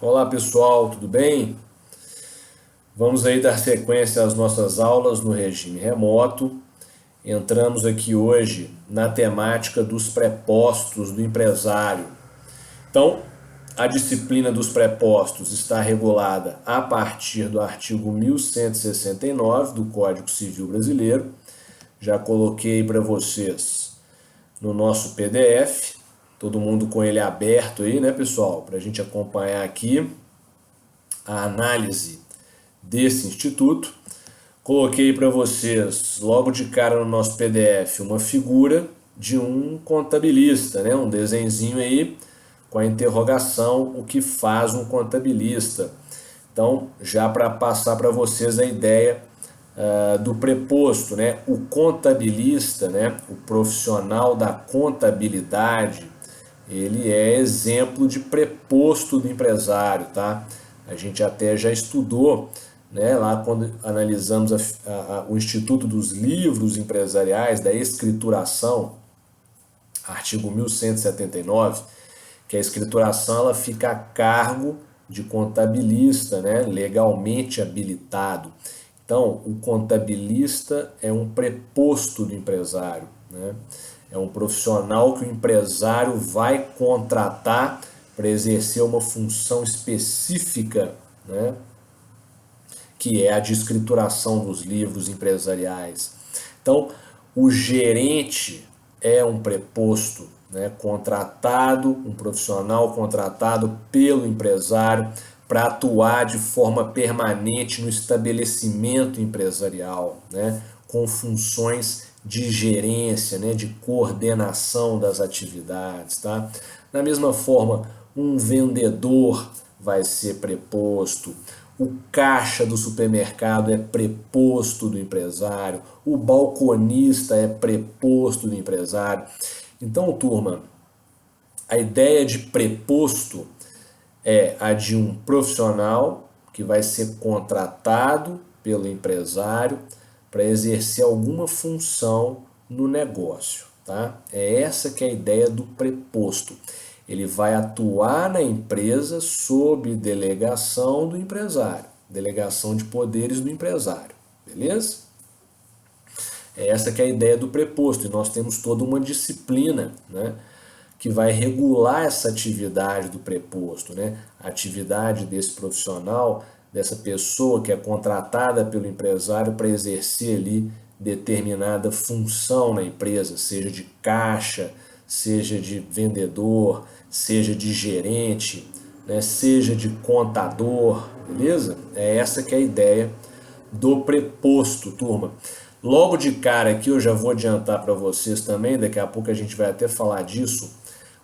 Olá pessoal, tudo bem? Vamos aí dar sequência às nossas aulas no regime remoto. Entramos aqui hoje na temática dos prepostos do empresário. Então, a disciplina dos prepostos está regulada a partir do artigo 1169 do Código Civil Brasileiro. Já coloquei para vocês no nosso PDF, todo mundo com ele aberto aí, né, pessoal? Para a gente acompanhar aqui a análise desse instituto. Coloquei para vocês, logo de cara no nosso PDF, uma figura de um contabilista, né? Um desenzinho aí com a interrogação, o que faz um contabilista. Então, já para passar para vocês a ideia do preposto, né? O contabilista, né? O profissional da contabilidade, ele é exemplo de preposto do empresário, tá? A gente até já estudou, né, lá quando analisamos o Instituto dos Livros Empresariais da Escrituração, artigo 1179, que a escrituração ela fica a cargo de contabilista, né, legalmente habilitado. Então, o contabilista é um preposto do empresário, né? É um profissional que o empresário vai contratar para exercer uma função específica, né, que é a de escrituração dos livros empresariais. Então, o gerente é um preposto, né, contratado, um profissional contratado pelo empresário para atuar de forma permanente no estabelecimento empresarial, né, com funções de gerência, né, de coordenação das atividades, tá? Da mesma forma, um vendedor vai ser preposto, o caixa do supermercado é preposto do empresário, o balconista é preposto do empresário. Então, turma, a ideia de preposto é a de um profissional que vai ser contratado pelo empresário para exercer alguma função no negócio, tá? É essa que é a ideia do preposto. Ele vai atuar na empresa sob delegação do empresário, delegação de poderes do empresário, beleza? É essa que é a ideia do preposto e nós temos toda uma disciplina, né, que vai regular essa atividade do preposto, né? A atividade desse profissional, dessa pessoa que é contratada pelo empresário para exercer ali determinada função na empresa, seja de caixa, seja de vendedor, seja de gerente, né? Seja de contador, beleza? É essa que é a ideia do preposto, turma. Logo de cara aqui eu já vou adiantar para vocês também, daqui a pouco a gente vai até falar disso.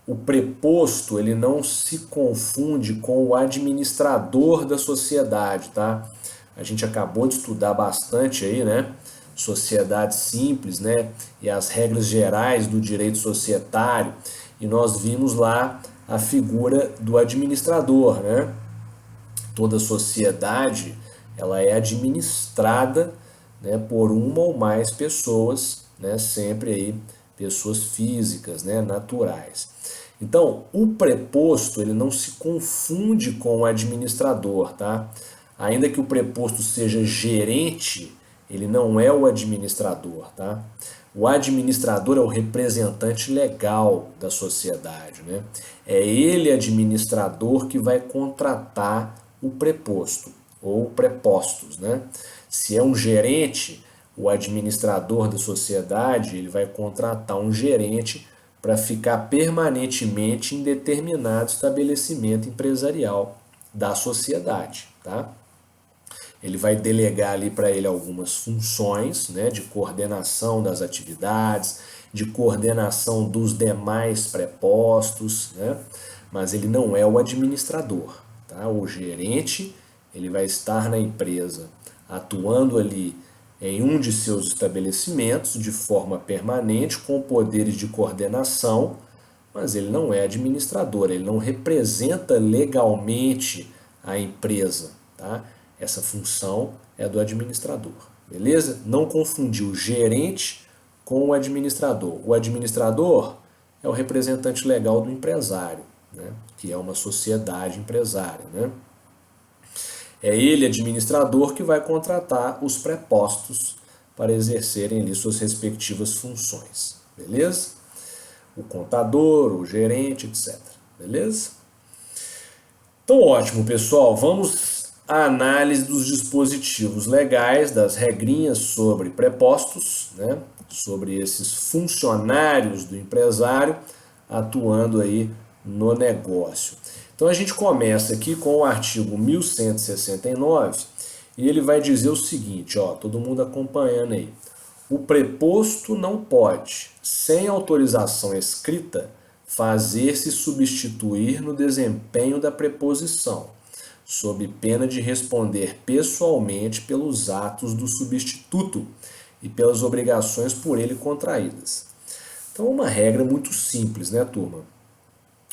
O preposto, ele não se confunde com o administrador da sociedade, tá? A gente acabou de estudar bastante aí, né? Sociedade simples, né? E as regras gerais do direito societário. E nós vimos lá a figura do administrador, né? Toda sociedade, ela é administrada, né, por uma ou mais pessoas, né? Sempre aí pessoas físicas, né, naturais. Então, o preposto ele não se confunde com o administrador, tá? Ainda que o preposto seja gerente, ele não é o administrador, tá? O administrador é o representante legal da sociedade, né? É ele, administrador, que vai contratar o preposto ou prepostos, né? Se é um gerente, o administrador da sociedade, ele vai contratar um gerente para ficar permanentemente em determinado estabelecimento empresarial da sociedade, tá? Ele vai delegar ali para ele algumas funções, né, de coordenação das atividades, de coordenação dos demais prepostos, né? Mas ele não é o administrador, tá? O gerente, ele vai estar na empresa, atuando ali em um de seus estabelecimentos de forma permanente, com poderes de coordenação, mas ele não é administrador, ele não representa legalmente a empresa, tá? Essa função é do administrador, beleza? Não confundir o gerente com o administrador. O administrador é o representante legal do empresário, né? Que é uma sociedade empresária, né? É ele, administrador, que vai contratar os prepostos para exercerem ali suas respectivas funções, beleza? O contador, o gerente, etc. Beleza? Então, ótimo, pessoal. Vamos à análise dos dispositivos legais, das regrinhas sobre prepostos, né? Sobre esses funcionários do empresário atuando aí no negócio. Então a gente começa aqui com o artigo 1169 e ele vai dizer o seguinte, ó, todo mundo acompanhando aí. O preposto não pode, sem autorização escrita, fazer-se substituir no desempenho da preposição, sob pena de responder pessoalmente pelos atos do substituto e pelas obrigações por ele contraídas. Então, uma regra muito simples, né, turma?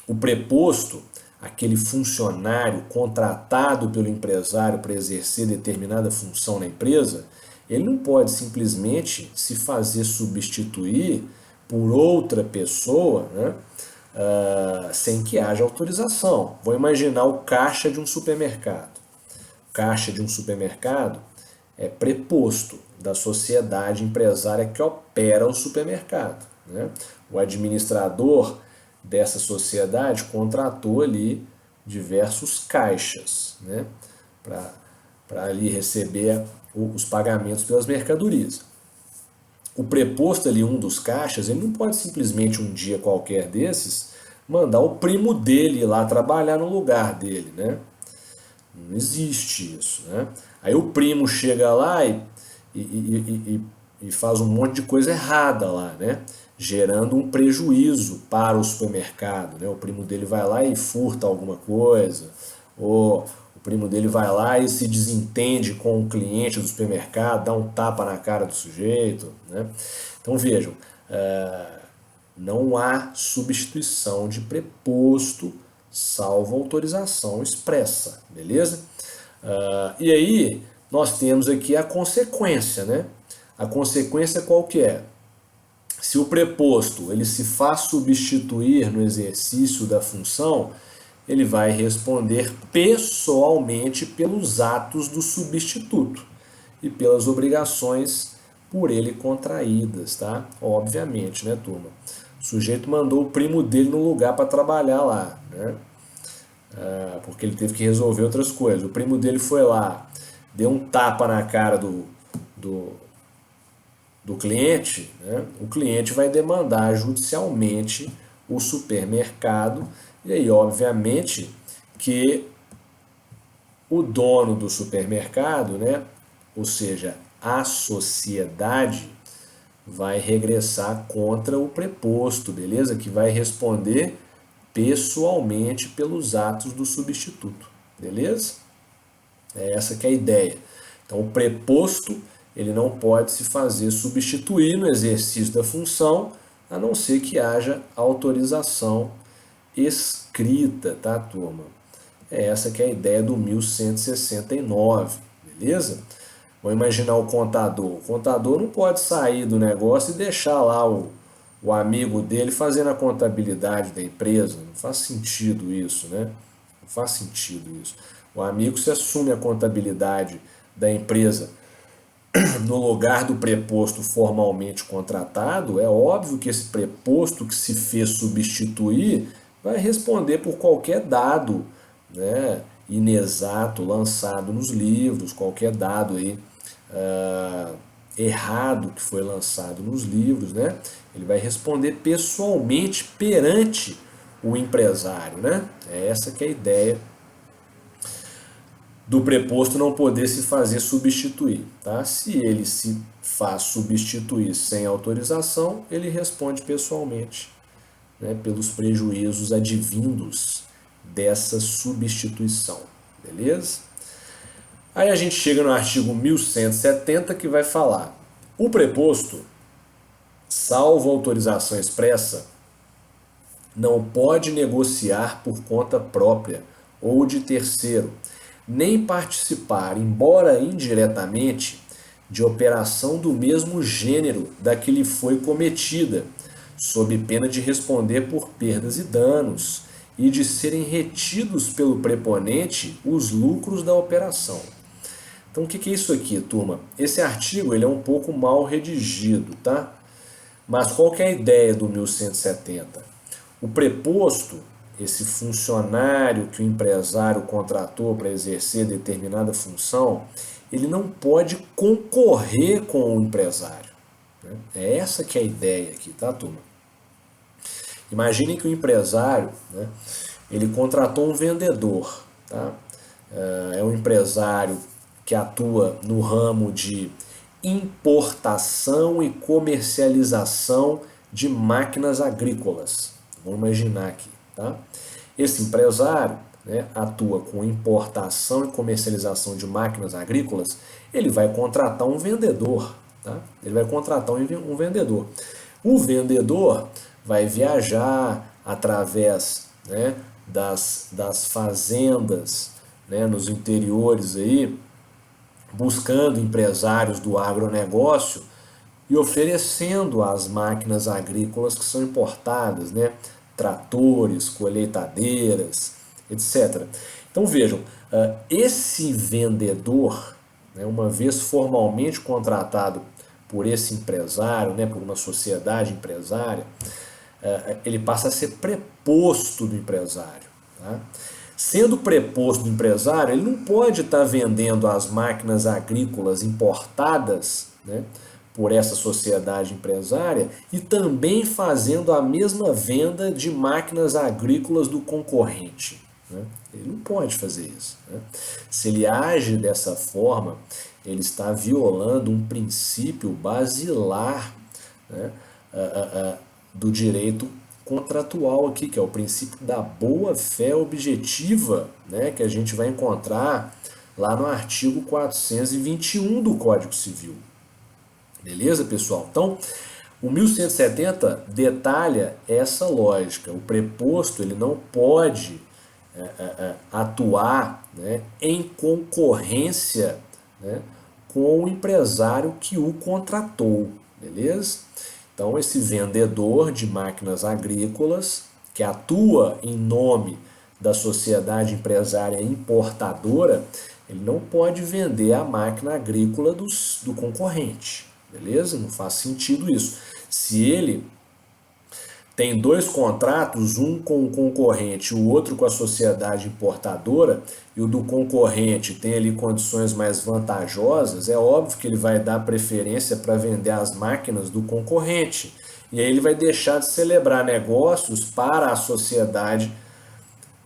O preposto, aquele funcionário contratado pelo empresário para exercer determinada função na empresa, ele não pode simplesmente se fazer substituir por outra pessoa, né, sem que haja autorização. Vou imaginar o caixa de um supermercado. O caixa de um supermercado é preposto da sociedade empresária que opera o supermercado, né? O administrador dessa sociedade contratou ali diversos caixas, né? Para ali receber os pagamentos pelas mercadorias. O preposto ali, um dos caixas, ele não pode simplesmente um dia qualquer desses mandar o primo dele ir lá trabalhar no lugar dele, né? Não existe isso, né? Aí o primo chega lá e faz um monte de coisa errada lá, né? Gerando um prejuízo para o supermercado, né? O primo dele vai lá e furta alguma coisa, ou o primo dele vai lá e se desentende com o cliente do supermercado, dá um tapa na cara do sujeito, né? Então vejam, não há substituição de preposto salvo autorização expressa, beleza? E aí nós temos aqui a consequência, né? A consequência qual que é? Se o preposto ele se faz substituir no exercício da função, ele vai responder pessoalmente pelos atos do substituto e pelas obrigações por ele contraídas, tá? Obviamente, né, turma? O sujeito mandou o primo dele no lugar para trabalhar lá, né? Porque ele teve que resolver outras coisas. O primo dele foi lá, deu um tapa na cara do cliente, né? O cliente vai demandar judicialmente o supermercado, e aí, obviamente, que o dono do supermercado, né? Ou seja, a sociedade, vai regressar contra o preposto, beleza? Que vai responder pessoalmente pelos atos do substituto, beleza? É essa que é a ideia. Então, o preposto ele não pode se fazer substituir no exercício da função, a não ser que haja autorização escrita, tá, turma? É essa que é a ideia do 1169, beleza? Vamos imaginar o contador. O contador não pode sair do negócio e deixar lá o amigo dele fazendo a contabilidade da empresa. Não faz sentido isso, né? Não faz sentido isso. O amigo se assume a contabilidade da empresa no lugar do preposto formalmente contratado, é óbvio que esse preposto que se fez substituir vai responder por qualquer dado, né, inexato lançado nos livros, qualquer dado aí errado que foi lançado nos livros, né? Ele vai responder pessoalmente perante o empresário, né? É essa que é a ideia do preposto não poder se fazer substituir, tá? Se ele se faz substituir sem autorização, ele responde pessoalmente, né, pelos prejuízos advindos dessa substituição, beleza? Aí a gente chega no artigo 1170 que vai falar: o preposto, salvo autorização expressa, não pode negociar por conta própria ou de terceiro, nem participar, embora indiretamente, de operação do mesmo gênero da que lhe foi cometida, sob pena de responder por perdas e danos, e de serem retidos pelo preponente os lucros da operação. Então o que é isso aqui, turma? Esse artigo ele é um pouco mal redigido, tá? Mas qual que é a ideia do 1170? O preposto, esse funcionário que o empresário contratou para exercer determinada função, ele não pode concorrer com o empresário. Né? É essa que é a ideia aqui, tá, turma? Imaginem que o empresário, né, ele contratou um vendedor, tá? É um empresário que atua no ramo de importação e comercialização de máquinas agrícolas. Vamos imaginar aqui, tá? Esse empresário, né, atua com importação e comercialização de máquinas agrícolas, ele vai contratar um vendedor, tá? Ele vai contratar um vendedor. O vendedor vai viajar através, né, das fazendas, né, nos interiores aí, buscando empresários do agronegócio e oferecendo as máquinas agrícolas que são importadas, né? Tratores, colheitadeiras, etc. Então vejam, esse vendedor, né, uma vez formalmente contratado por esse empresário, né, por uma sociedade empresária, ele passa a ser preposto do empresário. Tá? Sendo preposto do empresário, ele não pode estar vendendo as máquinas agrícolas importadas, né, por essa sociedade empresária e também fazendo a mesma venda de máquinas agrícolas do concorrente. Né? Ele não pode fazer isso. Né? Se ele age dessa forma, ele está violando um princípio basilar, né, do direito contratual aqui, que é o princípio da boa-fé objetiva, né, que a gente vai encontrar lá no artigo 421 do Código Civil. Beleza, pessoal? Então, o 1170 detalha essa lógica. O preposto ele não pode atuar, né, em concorrência, né, com o empresário que o contratou. Beleza? Então, esse vendedor de máquinas agrícolas, que atua em nome da sociedade empresária importadora, ele não pode vender a máquina agrícola do concorrente, beleza? Não faz sentido isso. Se ele tem dois contratos, um com o concorrente e o outro com a sociedade importadora, e o do concorrente tem ali condições mais vantajosas, é óbvio que ele vai dar preferência para vender as máquinas do concorrente. E aí ele vai deixar de celebrar negócios para a sociedade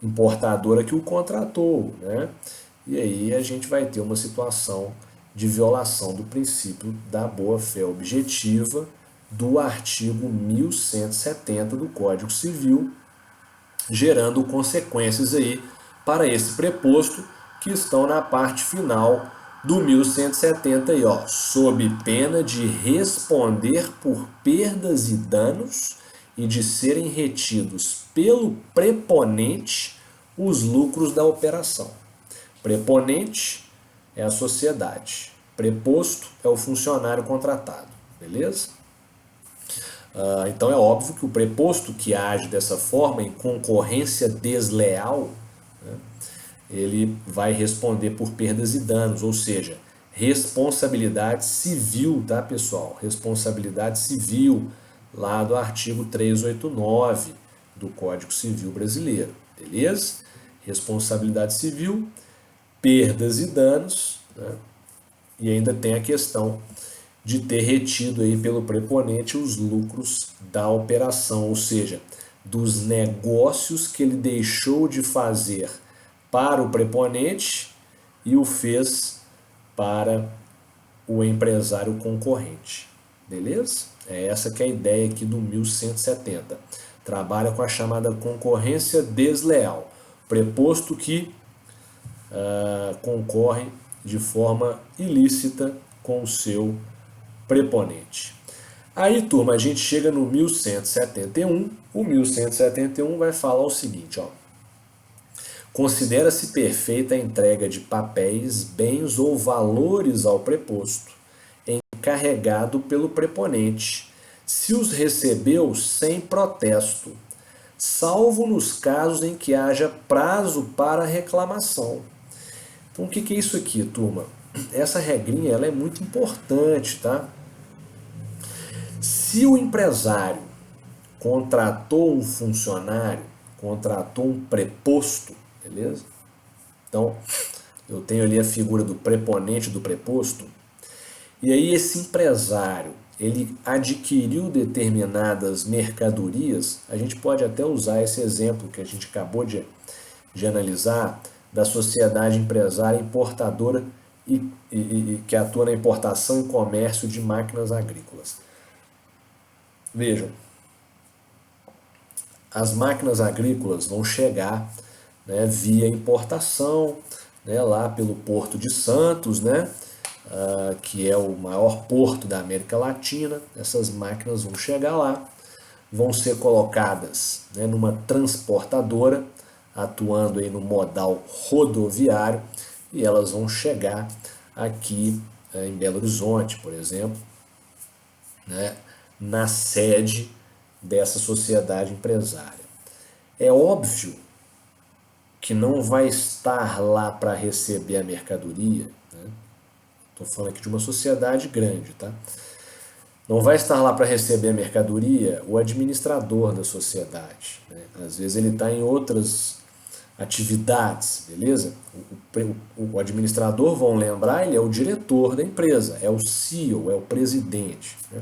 importadora que o contratou, né? E aí a gente vai ter uma situação de violação do princípio da boa-fé objetiva do artigo 1170 do Código Civil, gerando consequências aí para esse preposto que estão na parte final do 1170 aí, ó, sob pena de responder por perdas e danos e de serem retidos pelo preponente os lucros da operação. Preponente é a sociedade, preposto é o funcionário contratado, beleza? Então é óbvio que o preposto que age dessa forma, em concorrência desleal, né, ele vai responder por perdas e danos, ou seja, responsabilidade civil, tá, pessoal? Responsabilidade civil, lá do artigo 389 do Código Civil Brasileiro, beleza? Responsabilidade civil, perdas e danos, né? E ainda tem a questão de ter retido aí pelo preponente os lucros da operação, ou seja, dos negócios que ele deixou de fazer para o preponente e o fez para o empresário concorrente. Beleza? É essa que é a ideia aqui do 1170. Trabalha com a chamada concorrência desleal, preposto que concorre de forma ilícita com o seu preponente. Aí, turma, a gente chega no 1171. O 1171 vai falar o seguinte, ó. Considera-se perfeita a entrega de papéis, bens ou valores ao preposto, encarregado pelo preponente, se os recebeu sem protesto, salvo nos casos em que haja prazo para reclamação. Então, o que é isso aqui, turma? Essa regrinha ela é muito importante, tá? Se o empresário contratou um funcionário, contratou um preposto, beleza? Então, eu tenho ali a figura do preponente e do preposto, e aí esse empresário, ele adquiriu determinadas mercadorias, a gente pode até usar esse exemplo que a gente acabou de analisar, da sociedade empresária importadora que atua na importação e comércio de máquinas agrícolas. Vejam, as máquinas agrícolas vão chegar, né, via importação, né, lá pelo Porto de Santos, né, que é o maior porto da América Latina. Essas máquinas vão chegar lá, vão ser colocadas, né, numa transportadora, atuando aí no modal rodoviário, e elas vão chegar aqui em Belo Horizonte, por exemplo, né, na sede dessa sociedade empresária. É óbvio que não vai estar lá para receber a mercadoria, né? Estou falando aqui de uma sociedade grande, tá? Não vai estar lá para receber a mercadoria o administrador da sociedade, né? Às vezes ele está em outras atividades, beleza? O administrador, vão lembrar, ele é o diretor da empresa, é o CEO, é o presidente, né?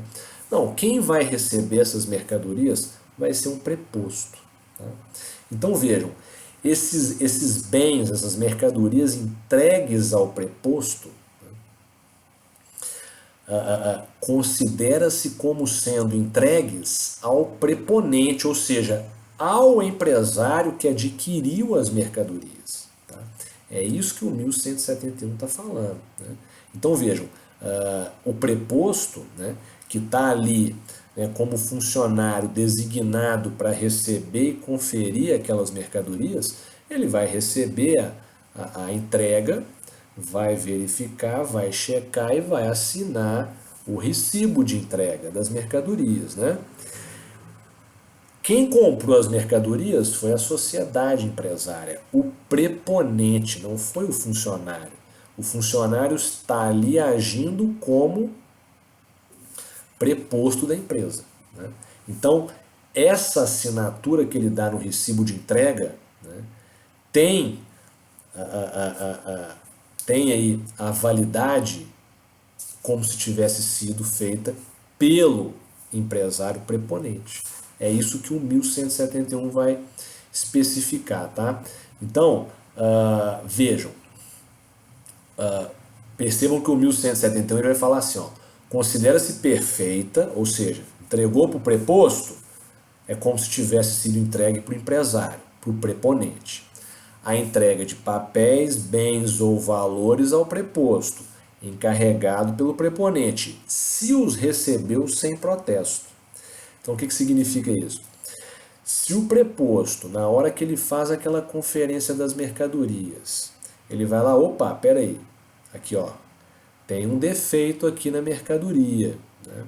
Não, quem vai receber essas mercadorias vai ser um preposto, tá? Então vejam, esses bens, essas mercadorias entregues ao preposto, considera-se como sendo entregues ao preponente, ou seja, ao empresário que adquiriu as mercadorias, tá? É isso que o 1171 está falando, né? Então vejam, o preposto, né, que está ali, né, como funcionário designado para receber e conferir aquelas mercadorias, ele vai receber a entrega, vai verificar, vai checar e vai assinar o recibo de entrega das mercadorias, né? Quem comprou as mercadorias foi a sociedade empresária, o preponente, não foi o funcionário. O funcionário está ali agindo como preposto da empresa, né? Então, essa assinatura que ele dá no recibo de entrega, né, tem, tem aí a validade como se tivesse sido feita pelo empresário preponente. É isso que o 1171 vai especificar, tá? Então, vejam, percebam que o 1171 ele vai falar assim, ó, considera-se perfeita, ou seja, entregou para o preposto, é como se tivesse sido entregue para o empresário, para o preponente. A entrega de papéis, bens ou valores ao preposto, encarregado pelo preponente, se os recebeu sem protesto. Então, o que significa isso? Se o preposto, na hora que ele faz aquela conferência das mercadorias, ele vai lá, opa, peraí, aqui ó, tem um defeito aqui na mercadoria, né?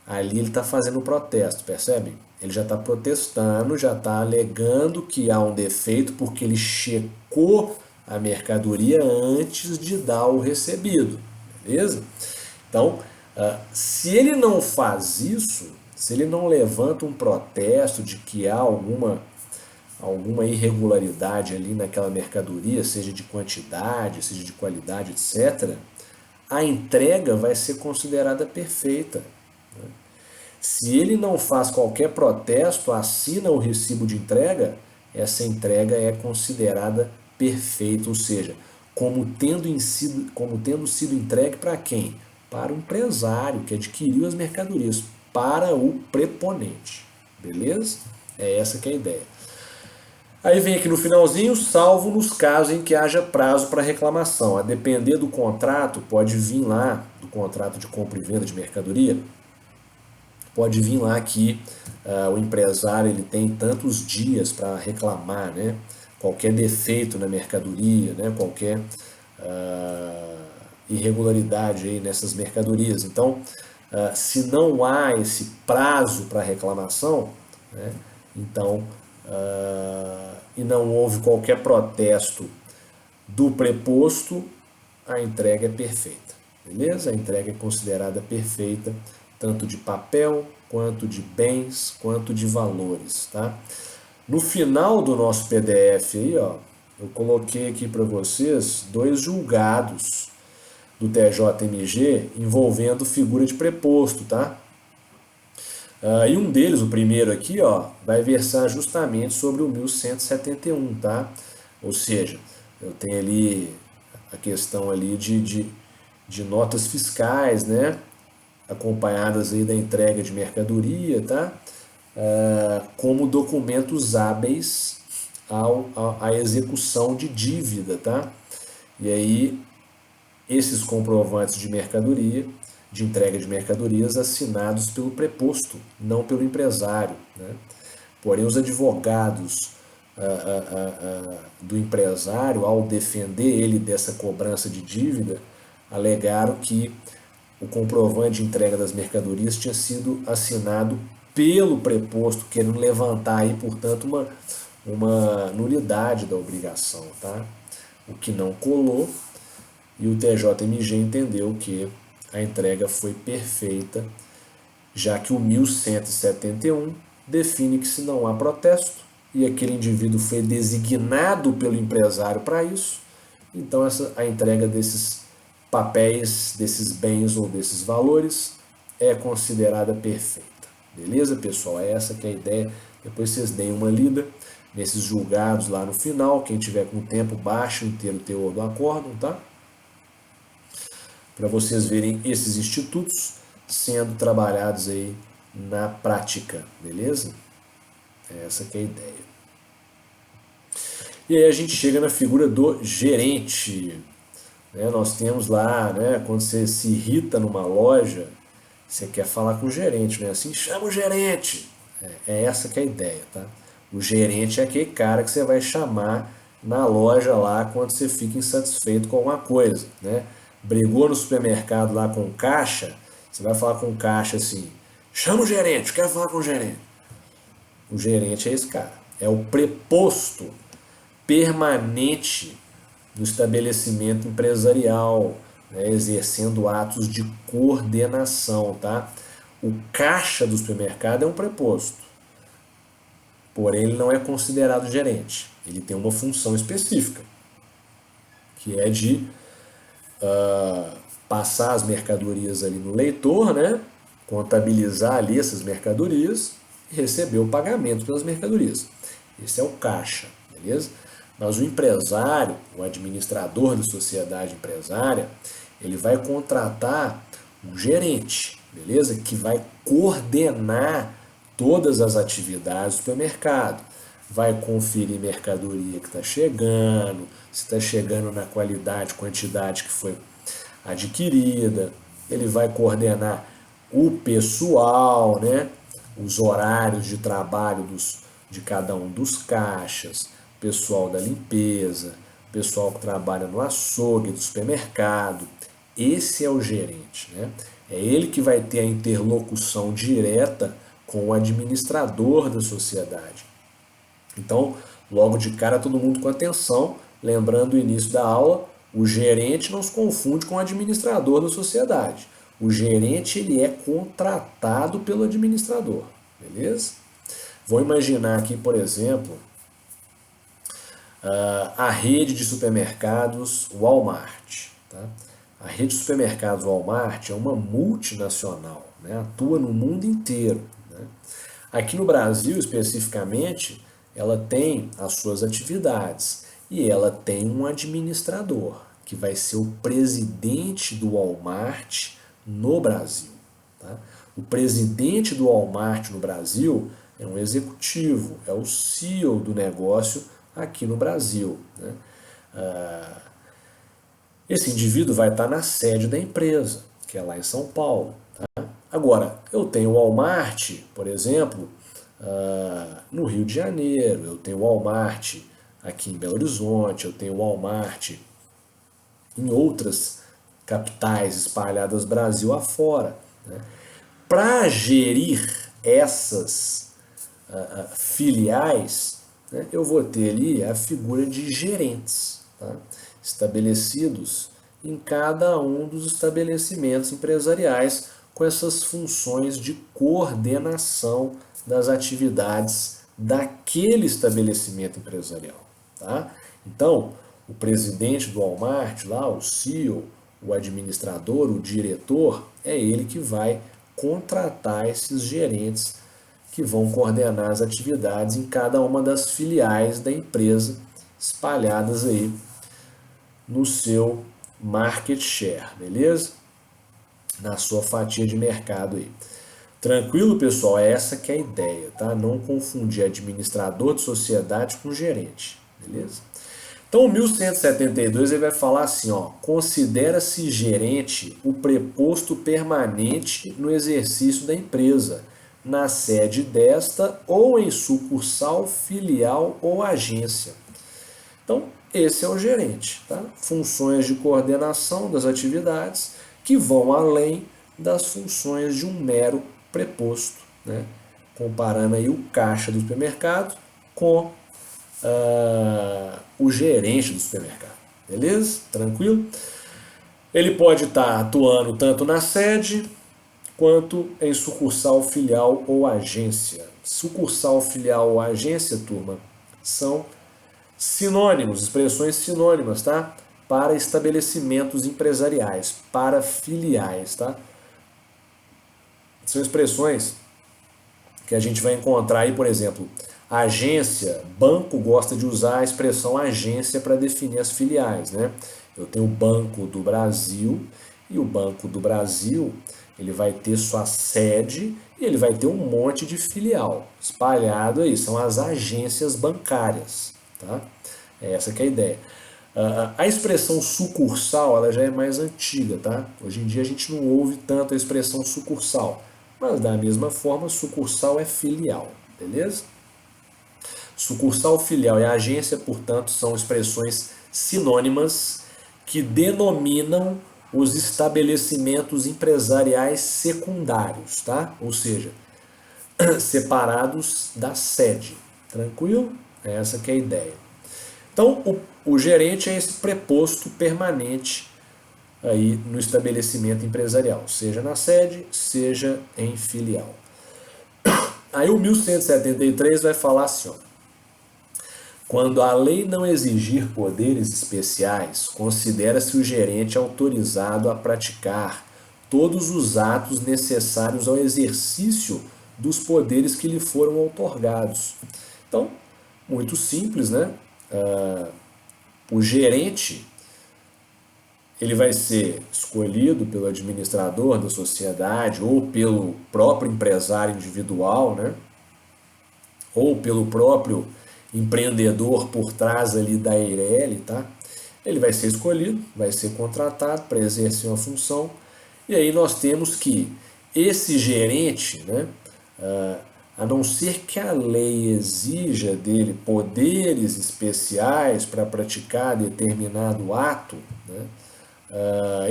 Ali ele está fazendo um protesto, percebe? Ele já está protestando, já está alegando que há um defeito porque ele checou a mercadoria antes de dar o recebido, beleza? Então, se ele não faz isso, se ele não levanta um protesto de que há alguma irregularidade ali naquela mercadoria, seja de quantidade, seja de qualidade, etc., a entrega vai ser considerada perfeita. Se ele não faz qualquer protesto, assina o recibo de entrega, essa entrega é considerada perfeita, ou seja, como tendo sido entregue para quem? Para o empresário que adquiriu as mercadorias, para o preponente. Beleza? É essa que é a ideia. Aí vem aqui no finalzinho, salvo nos casos em que haja prazo para reclamação. A depender do contrato, pode vir lá, do contrato de compra e venda de mercadoria, pode vir lá que o empresário ele tem tantos dias para reclamar, né? Qualquer defeito na mercadoria, né? Qualquer irregularidade aí nessas mercadorias. Então, se não há esse prazo para reclamação, né? Então e não houve qualquer protesto do preposto, a entrega é perfeita, beleza? A entrega é considerada perfeita, tanto de papel, quanto de bens, quanto de valores, tá? No final do nosso PDF aí, ó, eu coloquei aqui para vocês dois julgados do TJMG envolvendo figura de preposto, tá? E um deles, o primeiro aqui, ó, vai versar justamente sobre o 1171, tá? Ou seja, eu tenho ali a questão ali de notas fiscais, né? Acompanhadas aí da entrega de mercadoria, tá? Como documentos hábeis à execução de dívida, tá? E aí esses comprovantes de mercadoria, de entrega de mercadorias assinados pelo preposto, não pelo empresário, né? Porém, os advogados do empresário, ao defender ele dessa cobrança de dívida, alegaram que o comprovante de entrega das mercadorias tinha sido assinado pelo preposto, querendo levantar aí, portanto, uma nulidade da obrigação, tá? O que não colou, e o TJMG entendeu que a entrega foi perfeita, já que o 1171 define que se não há protesto e aquele indivíduo foi designado pelo empresário para isso, então a entrega desses papéis, desses bens ou desses valores é considerada perfeita. Beleza, pessoal? É essa que é a ideia. Depois vocês deem uma lida nesses julgados lá no final. Quem tiver com tempo, baixe o inteiro teor do acórdão, tá? Para vocês verem esses institutos sendo trabalhados aí na prática, beleza? Essa que é a ideia. E aí a gente chega na figura do gerente. Nós temos lá, né, quando você se irrita numa loja, você quer falar com o gerente, né? Assim, chama o gerente. É essa que é a ideia, tá? O gerente é aquele cara que você vai chamar na loja lá quando você fica insatisfeito com alguma coisa, né? Brigou no supermercado lá com o caixa, você vai falar com o caixa assim, chama o gerente, quero falar com o gerente. O gerente é esse cara, é o preposto permanente no estabelecimento empresarial, né, exercendo atos de coordenação, tá? O caixa do supermercado é um preposto, porém ele não é considerado gerente. Ele tem uma função específica, que é de passar as mercadorias ali no leitor, né? Contabilizar ali essas mercadorias e receber o pagamento pelas mercadorias. Esse é o caixa, beleza? Mas o empresário, o administrador da sociedade empresária, ele vai contratar um gerente, beleza? Que vai coordenar todas as atividades do supermercado. Vai conferir mercadoria que está chegando, se está chegando na qualidade, quantidade que foi adquirida. Ele vai coordenar o pessoal, né? Os horários de trabalho de cada um dos caixas, pessoal da limpeza, pessoal que trabalha no açougue do supermercado. Esse é o gerente, né? É ele que vai ter a interlocução direta com o administrador da sociedade. Então, logo de cara, todo mundo com atenção, lembrando o início da aula, o gerente não se confunde com o administrador da sociedade. O gerente ele é contratado pelo administrador, beleza? Vou imaginar aqui, por exemplo, a rede de supermercados Walmart. Tá? A rede de supermercados Walmart é uma multinacional, né? Atua no mundo inteiro. Né? Aqui no Brasil, especificamente, ela tem as suas atividades e ela tem um administrador, que vai ser o presidente do Walmart no Brasil. Tá? O presidente do Walmart no Brasil é um executivo, é o CEO do negócio aqui no Brasil. Né? Esse indivíduo vai estar na sede da empresa, que é lá em São Paulo. Tá? Agora, eu tenho o Walmart, por exemplo, no Rio de Janeiro, eu tenho o Walmart aqui em Belo Horizonte, eu tenho o Walmart em outras capitais espalhadas Brasil afora. Né? Para gerir essas filiais, né, eu vou ter ali a figura de gerentes, tá, estabelecidos em cada um dos estabelecimentos empresariais com essas funções de coordenação das atividades daquele estabelecimento empresarial. Tá? Então, o presidente do Walmart, lá, o CEO, o administrador, o diretor, é ele que vai contratar esses gerentes que vão coordenar as atividades em cada uma das filiais da empresa espalhadas aí no seu market share, beleza? Na sua fatia de mercado aí. Tranquilo, pessoal? É essa que é a ideia, tá? Não confundir administrador de sociedade com gerente, beleza? Então, o 1172 ele vai falar assim, ó, considera-se gerente o preposto permanente no exercício da empresa, na sede desta ou em sucursal, filial ou agência. Então, esse é o gerente, tá? Funções de coordenação das atividades que vão além das funções de um mero preposto, né? Comparando aí o caixa do supermercado com o gerente do supermercado, beleza? Tranquilo? Ele pode estar atuando tanto na sede quanto em sucursal, filial ou agência. Sucursal, filial ou agência, turma, são sinônimos, expressões sinônimas, tá? Para estabelecimentos empresariais, para filiais, tá? São expressões que a gente vai encontrar aí, por exemplo, agência, banco gosta de usar a expressão agência para definir as filiais, né? Eu tenho o Banco do Brasil e o Banco do Brasil, ele vai ter sua sede e ele vai ter um monte de filial espalhado aí, são as agências bancárias, tá? É essa que é a ideia. A expressão sucursal, ela já é mais antiga, tá? Hoje em dia a gente não ouve tanto a expressão sucursal, mas da mesma forma, sucursal é filial, beleza? Sucursal, filial e agência, portanto, são expressões sinônimas que denominam os estabelecimentos empresariais secundários, tá? Ou seja, separados da sede. Tranquilo? É essa que é a ideia. Então, o gerente é esse preposto permanente aí no estabelecimento empresarial, seja na sede, seja em filial. Aí o 1173 vai falar assim, ó, quando a lei não exigir poderes especiais, considera-se o gerente autorizado a praticar todos os atos necessários ao exercício dos poderes que lhe foram outorgados. Então, muito simples, né? O gerente ele vai ser escolhido pelo administrador da sociedade ou pelo próprio empresário individual, né? Ou pelo próprio empreendedor por trás ali da Eireli, tá? Ele vai ser escolhido, vai ser contratado para exercer uma função, e aí nós temos que esse gerente, né, a não ser que a lei exija dele poderes especiais para praticar determinado ato, né,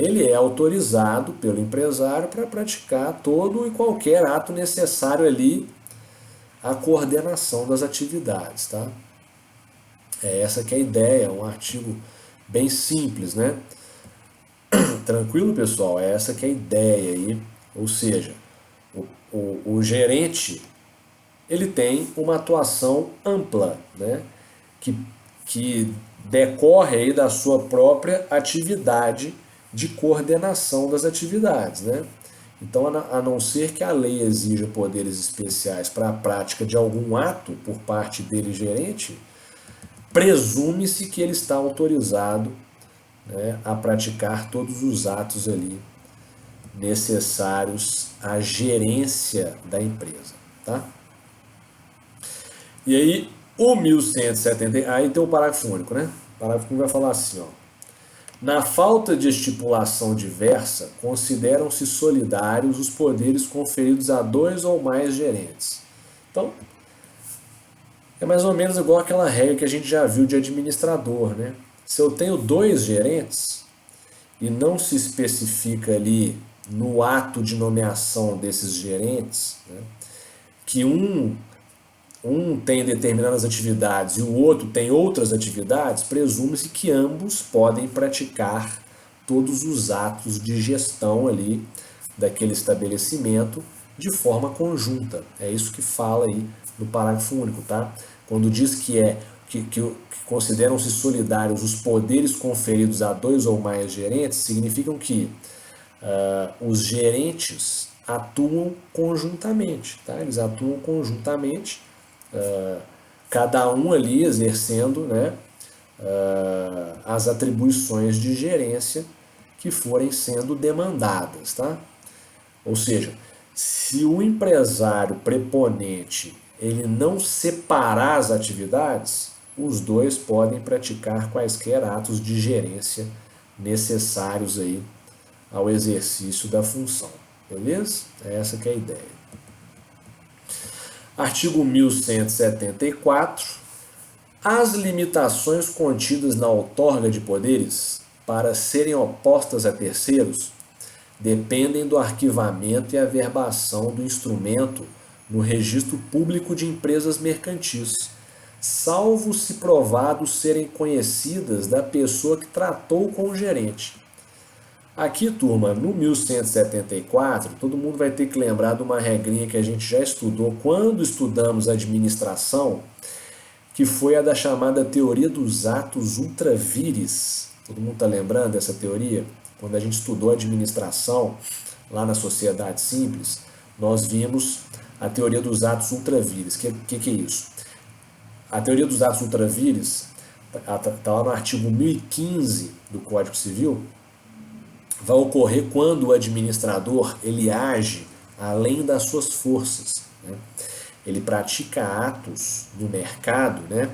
ele é autorizado pelo empresário para praticar todo e qualquer ato necessário ali à coordenação das atividades, tá? É essa que é a ideia, é um artigo bem simples, né? Tranquilo, pessoal? É essa que é a ideia aí, ou seja, o gerente ele tem uma atuação ampla, né? Que decorre aí da sua própria atividade de coordenação das atividades, né? Então, a não ser que a lei exija poderes especiais para a prática de algum ato por parte dele, gerente, presume-se que ele está autorizado, né, a praticar todos os atos ali necessários à gerência da empresa, tá? E aí, o 1170, aí tem o parágrafo único, né? O parágrafo único vai falar assim, ó. Na falta de estipulação diversa, consideram-se solidários os poderes conferidos a dois ou mais gerentes. Então, é mais ou menos igual aquela regra que a gente já viu de administrador, né? Se eu tenho dois gerentes e não se especifica ali no ato de nomeação desses gerentes, né, que um um tem determinadas atividades e o outro tem outras atividades, presume-se que ambos podem praticar todos os atos de gestão ali daquele estabelecimento de forma conjunta. É isso que fala aí no parágrafo único, tá? Quando diz que consideram-se solidários os poderes conferidos a dois ou mais gerentes, significam que os gerentes atuam conjuntamente, tá? Eles atuam conjuntamente, cada um ali exercendo, né, as atribuições de gerência que forem sendo demandadas, tá? Ou seja, se o empresário preponente ele não separar as atividades, os dois podem praticar quaisquer atos de gerência necessários aí ao exercício da função. Beleza? É essa que é a ideia. Artigo 1174. As limitações contidas na outorga de poderes para serem opostas a terceiros dependem do arquivamento e averbação do instrumento no registro público de empresas mercantis, salvo se provado serem conhecidas da pessoa que tratou com o gerente. Aqui, turma, no 1174, todo mundo vai ter que lembrar de uma regrinha que a gente já estudou quando estudamos administração, que foi a da chamada teoria dos atos ultra vires. Todo mundo está lembrando dessa teoria? Quando a gente estudou administração lá na Sociedade Simples, nós vimos a teoria dos atos ultra vires. O que é isso? A teoria dos atos ultra vires está lá no artigo 1015 do Código Civil. Vai ocorrer quando o administrador ele age além das suas forças, né? Ele pratica atos no mercado, né,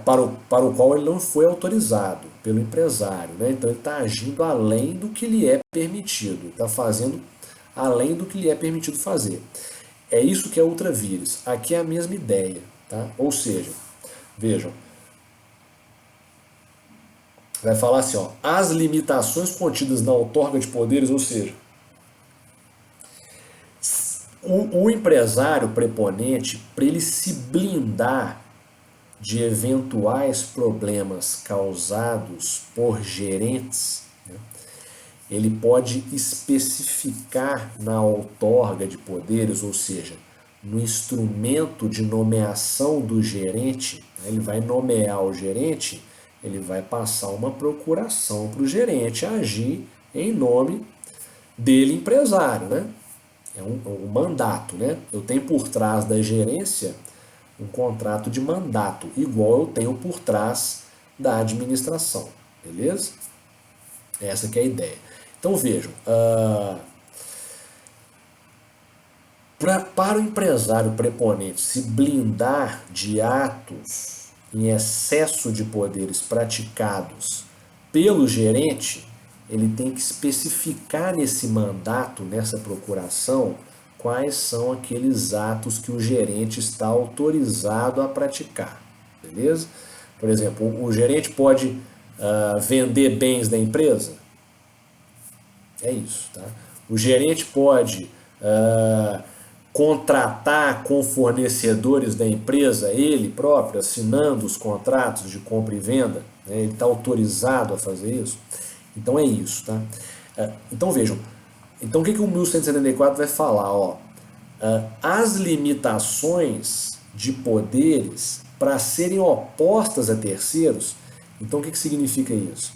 para o qual ele não foi autorizado pelo empresário, né? Então ele está agindo além do que lhe é permitido, está fazendo além do que lhe é permitido fazer. É isso que é ultra vires. Aqui é a mesma ideia, tá? Ou seja, vejam, vai falar assim, ó, as limitações contidas na outorga de poderes, ou seja, o empresário preponente, para ele se blindar de eventuais problemas causados por gerentes, né, ele pode especificar na outorga de poderes, ou seja, no instrumento de nomeação do gerente, né, ele vai nomear o gerente, ele vai passar uma procuração para o gerente agir em nome dele, empresário, né? É um mandato, né? Eu tenho por trás da gerência um contrato de mandato, igual eu tenho por trás da administração, beleza? Essa que é a ideia. Então vejam, para o empresário preponente se blindar de atos em excesso de poderes praticados pelo gerente, ele tem que especificar nesse mandato, nessa procuração, quais são aqueles atos que o gerente está autorizado a praticar, beleza? Por exemplo, o gerente pode vender bens da empresa? É isso, tá? O gerente pode contratar com fornecedores da empresa, ele próprio, assinando os contratos de compra e venda, né? Ele está autorizado a fazer isso? Então é isso, tá? Então vejam, então o que o 1174 vai falar? Ó, as limitações de poderes para serem opostas a terceiros, então o que significa isso?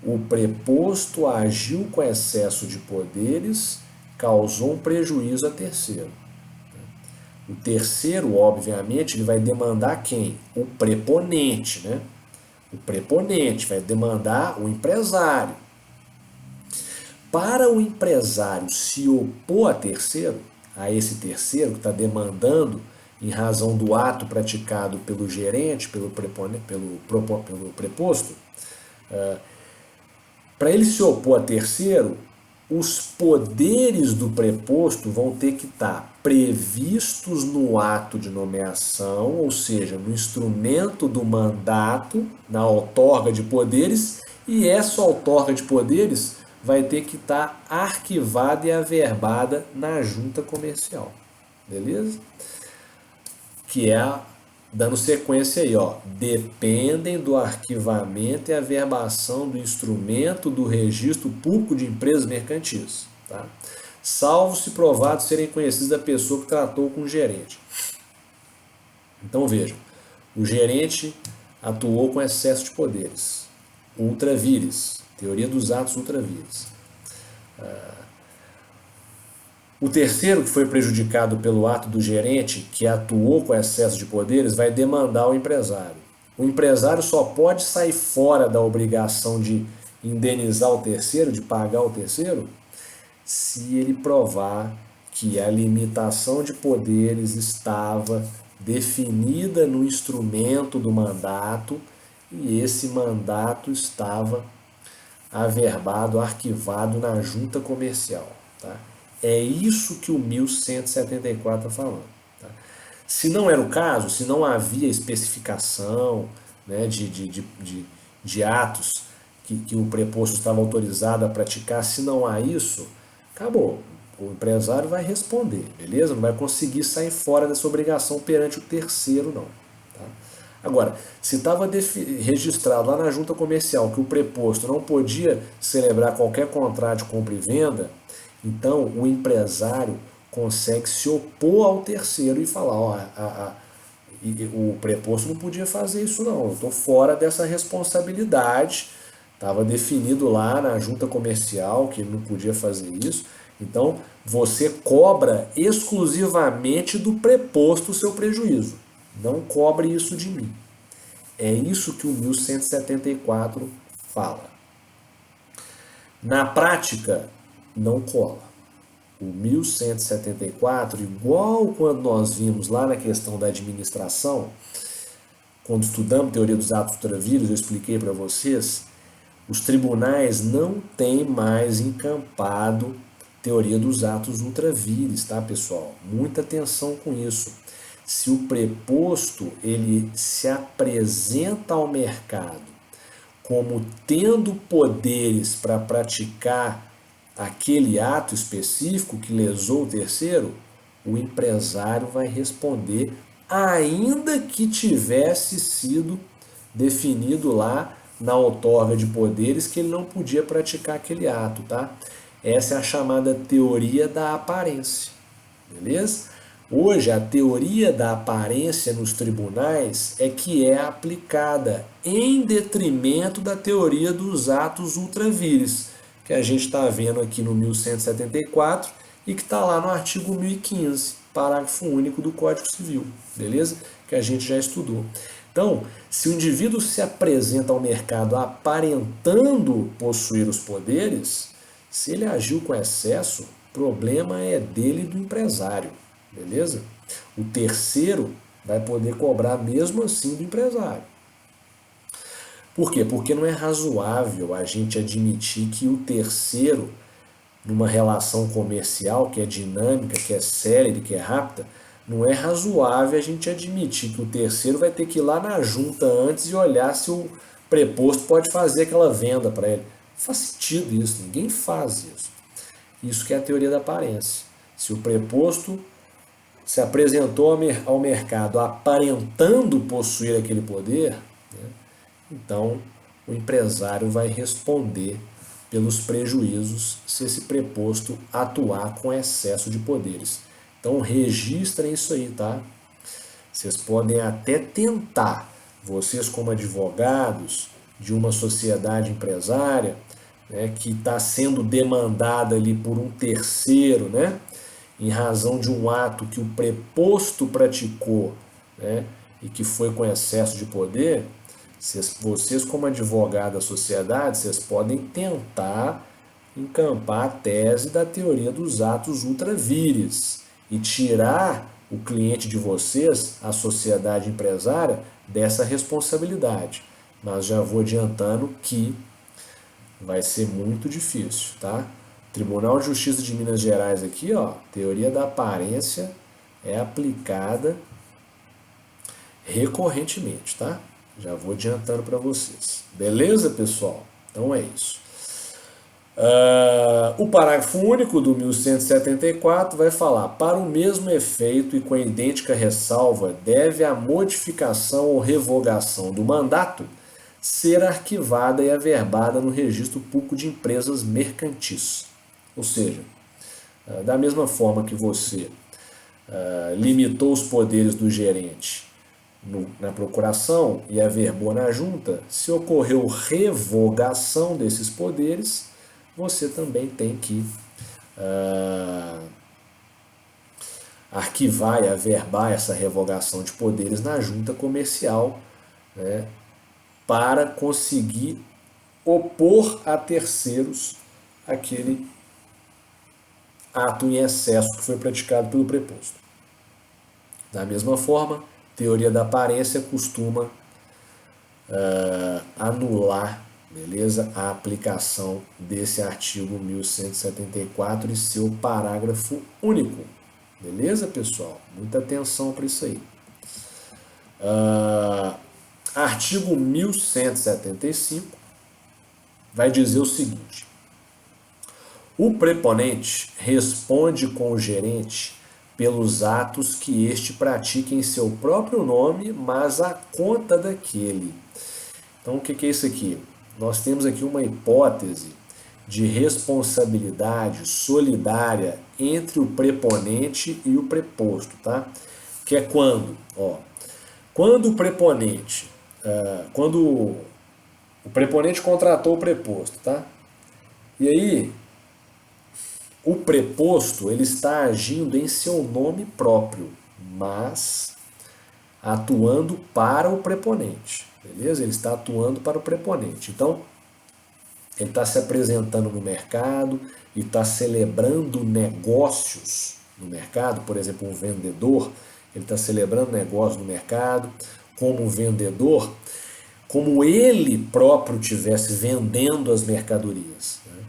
O preposto agiu com excesso de poderes, causou um prejuízo a terceiro. O terceiro, obviamente, ele vai demandar quem? O preponente, né? O preponente vai demandar o empresário. Para o empresário se opor a terceiro, a esse terceiro que está demandando em razão do ato praticado pelo gerente, pelo preposto, para ele se opor a terceiro, os poderes do preposto vão ter que estar previstos no ato de nomeação, ou seja, no instrumento do mandato, na outorga de poderes, e essa outorga de poderes vai ter que estar arquivada e averbada na junta comercial. Beleza? que é dando sequência aí, ó, dependem do arquivamento e averbação do instrumento do registro público de empresas mercantis, tá? Salvo se provado serem conhecidos da pessoa que tratou com o gerente. Então vejam, o gerente atuou com excesso de poderes, ultra vires, teoria dos atos ultra vires. O terceiro, que foi prejudicado pelo ato do gerente, que atuou com excesso de poderes, vai demandar o empresário. O empresário só pode sair fora da obrigação de indenizar o terceiro, de pagar o terceiro, se ele provar que a limitação de poderes estava definida no instrumento do mandato e esse mandato estava averbado, arquivado na junta comercial, tá? É isso que o 1174 está falando. Tá? Se não era o caso, se não havia especificação, né, de atos que o preposto estava autorizado a praticar, se não há isso, acabou. O empresário vai responder, beleza? Não vai conseguir sair fora dessa obrigação perante o terceiro, não. Tá? Agora, se estava registrado lá na junta comercial que o preposto não podia celebrar qualquer contrato de compra e venda, então o empresário consegue se opor ao terceiro e falar, ó, o preposto não podia fazer isso não, eu estou fora dessa responsabilidade, estava definido lá na junta comercial que ele não podia fazer isso, então você cobra exclusivamente do preposto o seu prejuízo, não cobre isso de mim. É isso que o 1174 fala. Na prática, não cola. O 1174, igual quando nós vimos lá na questão da administração, quando estudamos teoria dos atos ultravírus, eu expliquei para vocês, os tribunais não têm mais encampado teoria dos atos ultravires, tá, pessoal? Muita atenção com isso. Se o preposto ele se apresenta ao mercado como tendo poderes para praticar aquele ato específico que lesou o terceiro, o empresário vai responder, ainda que tivesse sido definido lá na outorga de poderes que ele não podia praticar aquele ato, tá? Essa é a chamada teoria da aparência, beleza? Hoje, a teoria da aparência nos tribunais é que é aplicada em detrimento da teoria dos atos ultravires, que a gente está vendo aqui no 1174 e que está lá no artigo 1015, parágrafo único do Código Civil, beleza? Que a gente já estudou. Então, se o indivíduo se apresenta ao mercado aparentando possuir os poderes, se ele agiu com excesso, o problema é dele e do empresário, beleza? O terceiro vai poder cobrar mesmo assim do empresário. Por quê? Porque não é razoável a gente admitir que o terceiro, numa relação comercial que é dinâmica, que é célere, que é rápida, não é razoável a gente admitir que o terceiro vai ter que ir lá na junta antes e olhar se o preposto pode fazer aquela venda para ele. Não faz sentido isso, ninguém faz isso. Isso que é a teoria da aparência. Se o preposto se apresentou ao mercado aparentando possuir aquele poder, né, então o empresário vai responder pelos prejuízos se esse preposto atuar com excesso de poderes. Então registrem isso aí, tá? Vocês podem até tentar, vocês como advogados de uma sociedade empresária, né, que está sendo demandada ali por um terceiro, né, em razão de um ato que o preposto praticou, né, e que foi com excesso de poder, vocês como advogado da sociedade, vocês podem tentar encampar a tese da teoria dos atos ultravires e tirar o cliente de vocês, a sociedade empresária, dessa responsabilidade. Mas já vou adiantando que vai ser muito difícil, tá? Tribunal de Justiça de Minas Gerais aqui, ó, teoria da aparência é aplicada recorrentemente, tá? Já vou adiantando para vocês. Beleza, pessoal? Então é isso. O parágrafo único do 1174 vai falar: para o mesmo efeito e com a idêntica ressalva, deve a modificação ou revogação do mandato ser arquivada e averbada no Registro Público de Empresas Mercantis. Ou seja, da mesma forma que você limitou os poderes do gerente na procuração e averbou na junta, se ocorreu revogação desses poderes, você também tem que arquivar e averbar essa revogação de poderes na junta comercial, né, para conseguir opor a terceiros aquele ato em excesso que foi praticado pelo preposto. Da mesma forma, teoria da aparência costuma anular, beleza, a aplicação desse artigo 1174 e seu parágrafo único. Beleza, pessoal? Muita atenção para isso aí. Artigo 1175 vai dizer o seguinte: o preponente responde com o gerente pelos atos que este pratica em seu próprio nome, mas à conta daquele. Então, o que é isso aqui? Nós temos aqui uma hipótese de responsabilidade solidária entre o preponente e o preposto, tá? Que é quando? Quando o preponente, quando o preponente contratou o preposto, tá? E aí, o preposto ele está agindo em seu nome próprio, mas atuando para o preponente, beleza? Ele está atuando para o preponente. Então, ele está se apresentando no mercado e está celebrando negócios no mercado. Por exemplo, um vendedor, ele está celebrando negócios no mercado como vendedor, como ele próprio estivesse vendendo as mercadorias, né?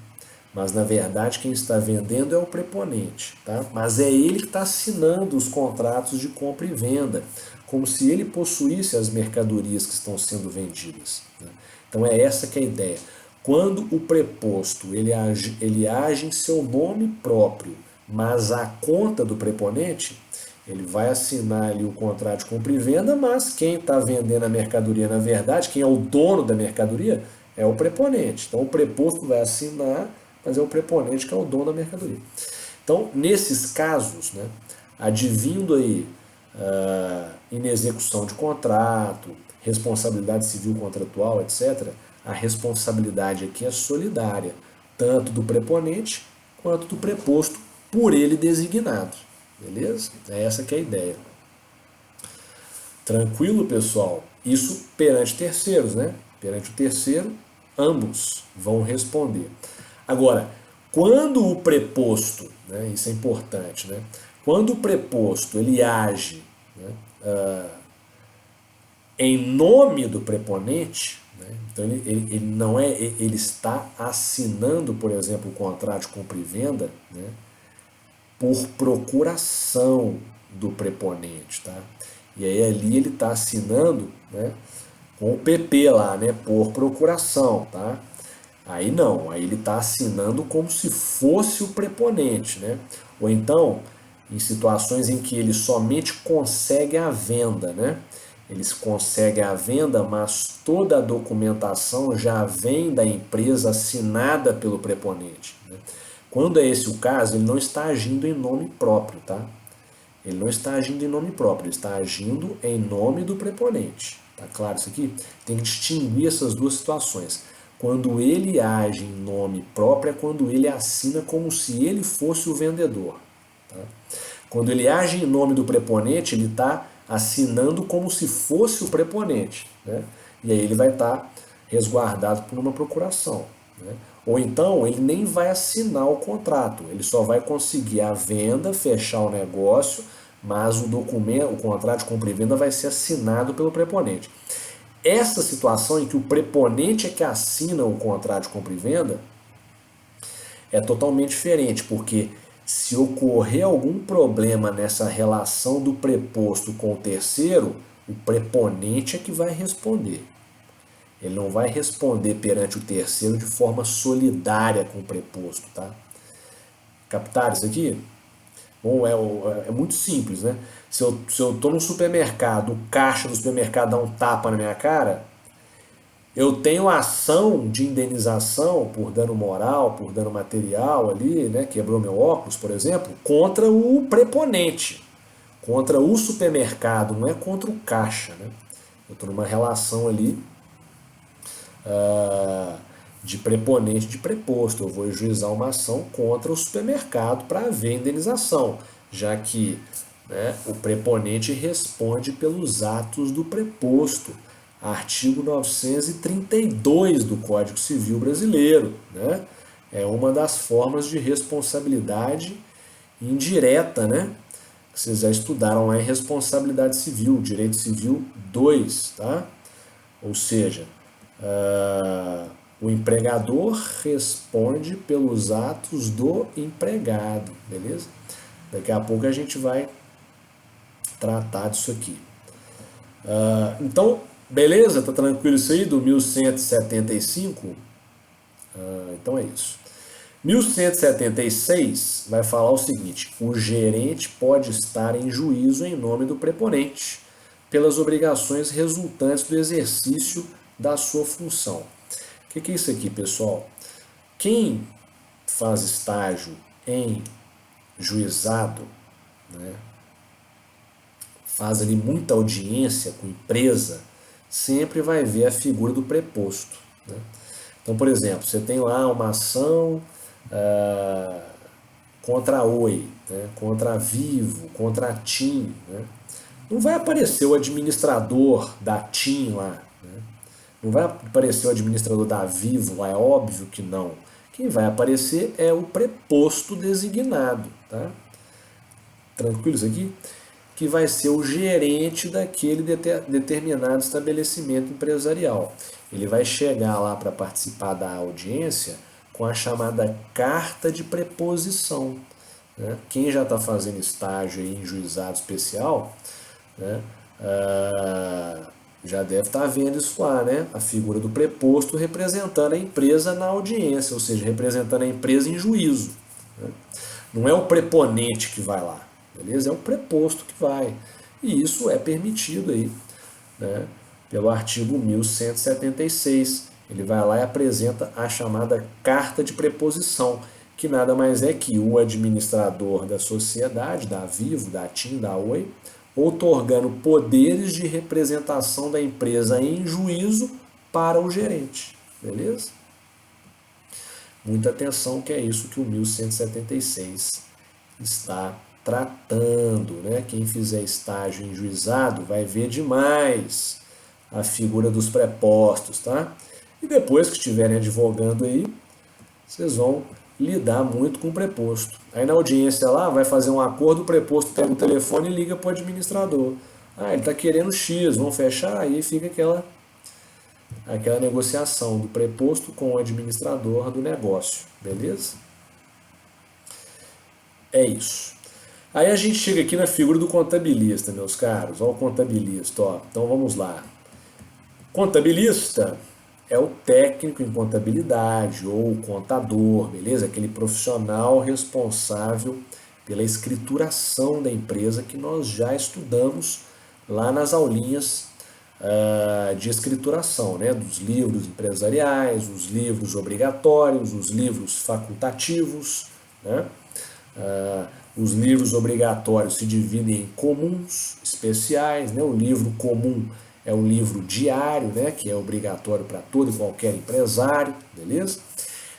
Mas na verdade quem está vendendo é o preponente, tá? Mas é ele que está assinando os contratos de compra e venda, como se ele possuísse as mercadorias que estão sendo vendidas, né? Então é essa que é a ideia. Quando o preposto ele age em seu nome próprio, mas à conta do preponente, ele vai assinar ali o contrato de compra e venda, mas quem está vendendo a mercadoria, na verdade, quem é o dono da mercadoria, é o preponente. Então o preposto vai assinar, mas é o preponente que é o dono da mercadoria. Então, nesses casos, né, advindo aí inexecução de contrato, responsabilidade civil contratual, etc., a responsabilidade aqui é solidária, tanto do preponente quanto do preposto por ele designado. Beleza? É essa que é a ideia. Tranquilo, pessoal? Isso perante terceiros, né? Perante o terceiro, ambos vão responder. Agora, quando o preposto, né, isso é importante, né? Quando o preposto ele age, né, em nome do preponente, né, então ele não é, ele está assinando, por exemplo, o contrato de compra e venda, né, por procuração do preponente, tá? E aí ali ele está assinando, né, com o PP lá, né, por procuração, tá? Aí não, aí ele está assinando como se fosse o preponente, né? Ou então, em situações em que ele somente consegue a venda, né? Eles conseguem a venda, mas toda a documentação já vem da empresa assinada pelo preponente, né? Quando é esse o caso, ele não está agindo em nome próprio, tá? Ele não está agindo em nome próprio, ele está agindo em nome do preponente. Tá claro isso aqui? Tem que distinguir essas duas situações. Quando ele age em nome próprio é quando ele assina como se ele fosse o vendedor. Tá? Quando ele age em nome do preponente, ele está assinando como se fosse o preponente, né? E aí ele vai estar resguardado por uma procuração, né? Ou então ele nem vai assinar o contrato, ele só vai conseguir a venda, fechar o negócio, mas o documento, o contrato de compra e venda vai ser assinado pelo preponente. Essa situação em que o preponente é que assina o contrato de compra e venda é totalmente diferente, porque se ocorrer algum problema nessa relação do preposto com o terceiro, o preponente é que vai responder. Ele não vai responder perante o terceiro de forma solidária com o preposto, tá? Captar isso aqui? Bom, é muito simples, né? Se eu tô no supermercado, o caixa do supermercado dá um tapa na minha cara, eu tenho ação de indenização por dano moral, por dano material ali, né? Quebrou meu óculos, por exemplo, contra o preponente, contra o supermercado, não é contra o caixa, né? Eu estou numa relação ali de preponente de preposto. Eu vou juizar uma ação contra o supermercado para haver indenização, já que, né, o preponente responde pelos atos do preposto. Artigo 932 do Código Civil Brasileiro, né? É uma das formas de responsabilidade indireta, né? Vocês já estudaram lá em responsabilidade civil, direito civil 2, tá? Ou seja, o empregador responde pelos atos do empregado, beleza? Daqui a pouco a gente vai tratar disso aqui. Então, beleza? Tá tranquilo isso aí do 1175? Então é isso. 1176 vai falar o seguinte: o gerente pode estar em juízo em nome do preponente pelas obrigações resultantes do exercício da sua função. O que é isso aqui, pessoal? Quem faz estágio em juizado, né, faz ali muita audiência com empresa, sempre vai ver a figura do preposto, né? Então, por exemplo, você tem lá uma ação contra a Oi, né, contra a Vivo, contra a TIM, né? Não vai aparecer o administrador da TIM lá, né? Não vai aparecer o administrador da Vivo lá, é óbvio que não. Quem vai aparecer é o preposto designado, tá? Tranquilo isso aqui? Que vai ser o gerente daquele determinado estabelecimento empresarial. Ele vai chegar lá para participar da audiência com a chamada carta de preposição, né? Quem já está fazendo estágio aí em juizado especial, né, já deve estar vendo isso lá, né? A figura do preposto representando a empresa na audiência, ou seja, representando a empresa em juízo, né? Não é o preponente que vai lá, beleza? É o preposto que vai. E isso é permitido aí, né, pelo artigo 1176. Ele vai lá e apresenta a chamada carta de preposição, que nada mais é que o administrador da sociedade, da Vivo, da TIM, da Oi, outorgando poderes de representação da empresa em juízo para o gerente, beleza? Muita atenção, que é isso que o 1176 está tratando, né? Quem fizer estágio em juizado vai ver demais a figura dos prepostos, tá? E depois que estiverem advogando aí, vocês vão lidar muito com o preposto. Aí na audiência lá, vai fazer um acordo, o preposto pega o telefone e liga para o administrador. Ah, ele está querendo X, vão fechar, aí fica aquela negociação do preposto com o administrador do negócio, beleza? É isso. Aí a gente chega aqui na figura do contabilista, meus caros. Olha o contabilista, ó. Então vamos lá. Contabilista é o técnico em contabilidade ou o contador, beleza? Aquele profissional responsável pela escrituração da empresa que nós já estudamos lá nas aulinhas de escrituração, né? Dos livros empresariais, os livros obrigatórios, os livros facultativos, né? Os livros obrigatórios se dividem em comuns, especiais, né? O livro comum é o livro diário, né? Que é obrigatório para todo e qualquer empresário, beleza?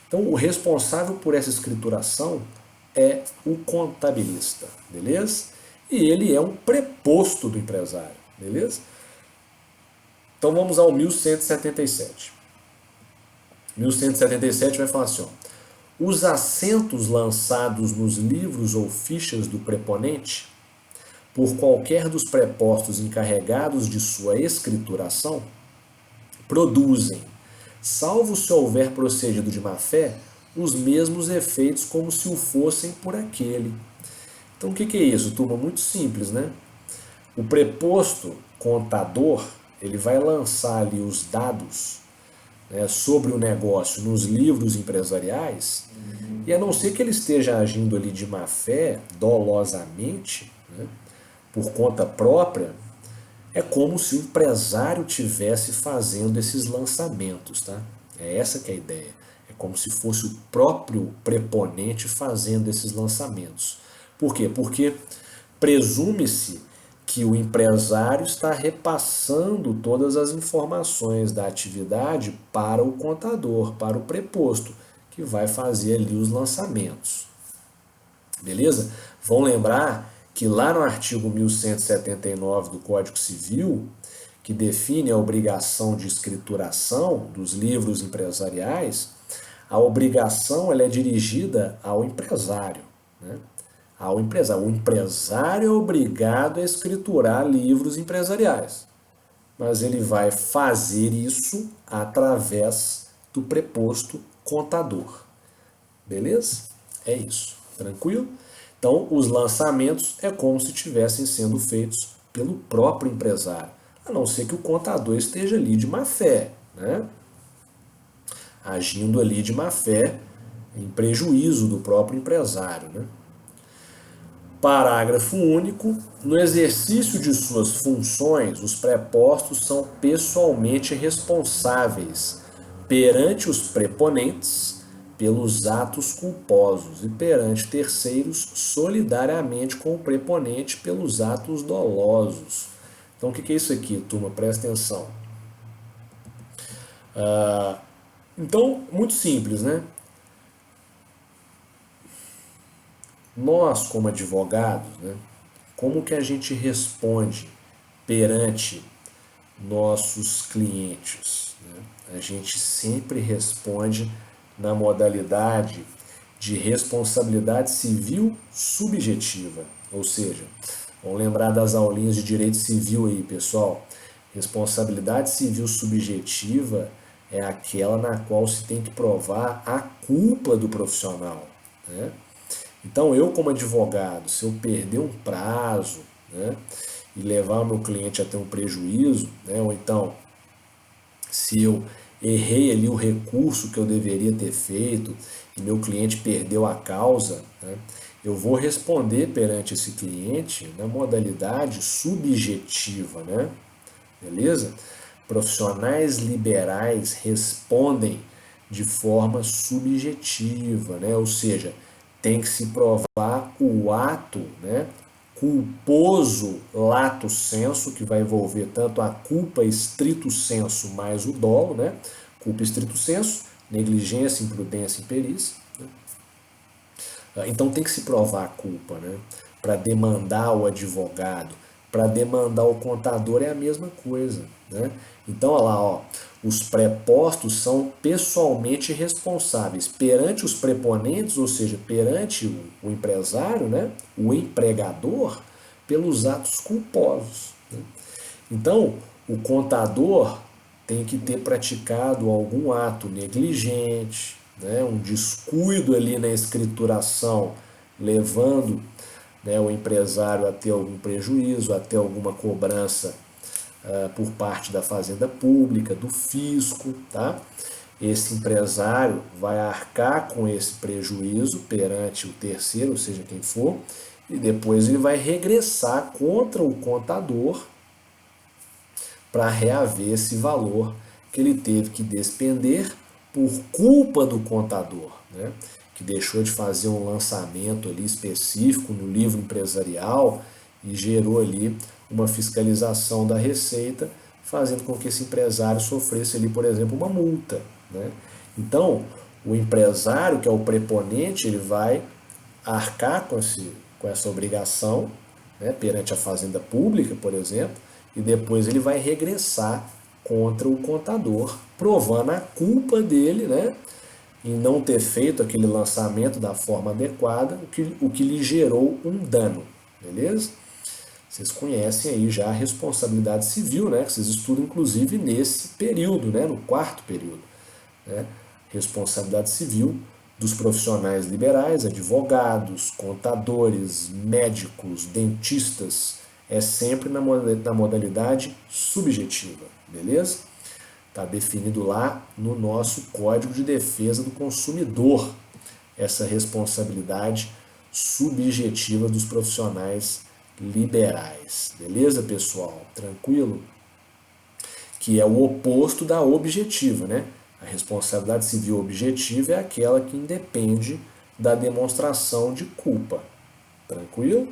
Então, o responsável por essa escrituração é o contabilista, beleza? E ele é um preposto do empresário, beleza? Então, vamos ao 1177. 1177 vai falar assim, ó: os assentos lançados nos livros ou fichas do preponente, por qualquer dos prepostos encarregados de sua escrituração, produzem, salvo se houver procedido de má-fé, os mesmos efeitos como se o fossem por aquele. Então o que é isso, turma? Muito simples, né? O preposto contador, ele vai lançar ali os dados né, sobre o negócio nos livros empresariais, e a não ser que ele esteja agindo ali de má fé, dolosamente, né, por conta própria, é como se o empresário tivesse fazendo esses lançamentos, tá? É essa que é a ideia. É como se fosse o próprio preponente fazendo esses lançamentos. Por quê? Porque presume-se que o empresário está repassando todas as informações da atividade para o contador, para o preposto, que vai fazer ali os lançamentos. Beleza? Vão lembrar que lá no artigo 1179 do Código Civil, que define a obrigação de escrituração dos livros empresariais, a obrigação ela é dirigida ao empresário, né? Ao empresário. O empresário é obrigado a escriturar livros empresariais, mas ele vai fazer isso através do preposto contador. Beleza? É isso. Tranquilo? Então, os lançamentos é como se estivessem sendo feitos pelo próprio empresário, a não ser que o contador esteja ali de má fé, né? Agindo ali de má fé em prejuízo do próprio empresário, né? Parágrafo único. No exercício de suas funções, os prepostos são pessoalmente responsáveis perante os preponentes pelos atos culposos e perante terceiros solidariamente com o preponente pelos atos dolosos. Então, o que é isso aqui, turma? Presta atenção. Então, muito simples, né? Nós, como advogados, né, como que a gente responde perante nossos clientes, né? A gente sempre responde na modalidade de responsabilidade civil subjetiva, ou seja, vamos lembrar das aulinhas de direito civil aí, pessoal. Responsabilidade civil subjetiva é aquela na qual se tem que provar a culpa do profissional, né? Então, eu como advogado, se eu perder um prazo, né, e levar o meu cliente a ter um prejuízo, né, ou então, se eu errei ali o recurso que eu deveria ter feito e meu cliente perdeu a causa, né, eu vou responder perante esse cliente na modalidade subjetiva, né? Beleza? Profissionais liberais respondem de forma subjetiva, né? Ou seja, tem que se provar o ato, né, culposo lato sensu, que vai envolver tanto a culpa estrito sensu mais o dolo, né? Culpa estrito sensu, negligência, imprudência, imperícia. Né? Então tem que se provar a culpa, né? Para demandar o advogado, para demandar o contador é a mesma coisa, né? Então, olha lá, ó, os prepostos são pessoalmente responsáveis perante os preponentes, ou seja, perante o empresário, né? O empregador, pelos atos culposos, né? Então, o contador tem que ter praticado algum ato negligente, né, um descuido ali na escrituração, levando, né, o empresário a ter algum prejuízo, a ter alguma cobrança por parte da Fazenda Pública, do fisco, tá? Esse empresário vai arcar com esse prejuízo perante o terceiro, ou seja, quem for, e depois ele vai regressar contra o contador para reaver esse valor que ele teve que despender por culpa do contador, né? Que deixou de fazer um lançamento ali específico no livro empresarial e gerou ali uma fiscalização da Receita, fazendo com que esse empresário sofresse ali, por exemplo, uma multa, né? Então, o empresário, que é o preponente, ele vai arcar com essa obrigação, né, perante a Fazenda Pública, por exemplo, e depois ele vai regressar contra o contador, provando a culpa dele, né, em não ter feito aquele lançamento da forma adequada, o que lhe gerou um dano, beleza? Vocês conhecem aí já a responsabilidade civil, né, que vocês estudam inclusive nesse período, né, no quarto período, né? Responsabilidade civil dos profissionais liberais, advogados, contadores, médicos, dentistas, é sempre na modalidade subjetiva, beleza? Está definido lá no nosso Código de Defesa do Consumidor, essa responsabilidade subjetiva dos profissionais liberais. Beleza, pessoal? Tranquilo? Que é o oposto da objetiva, né? A responsabilidade civil objetiva é aquela que independe da demonstração de culpa. Tranquilo?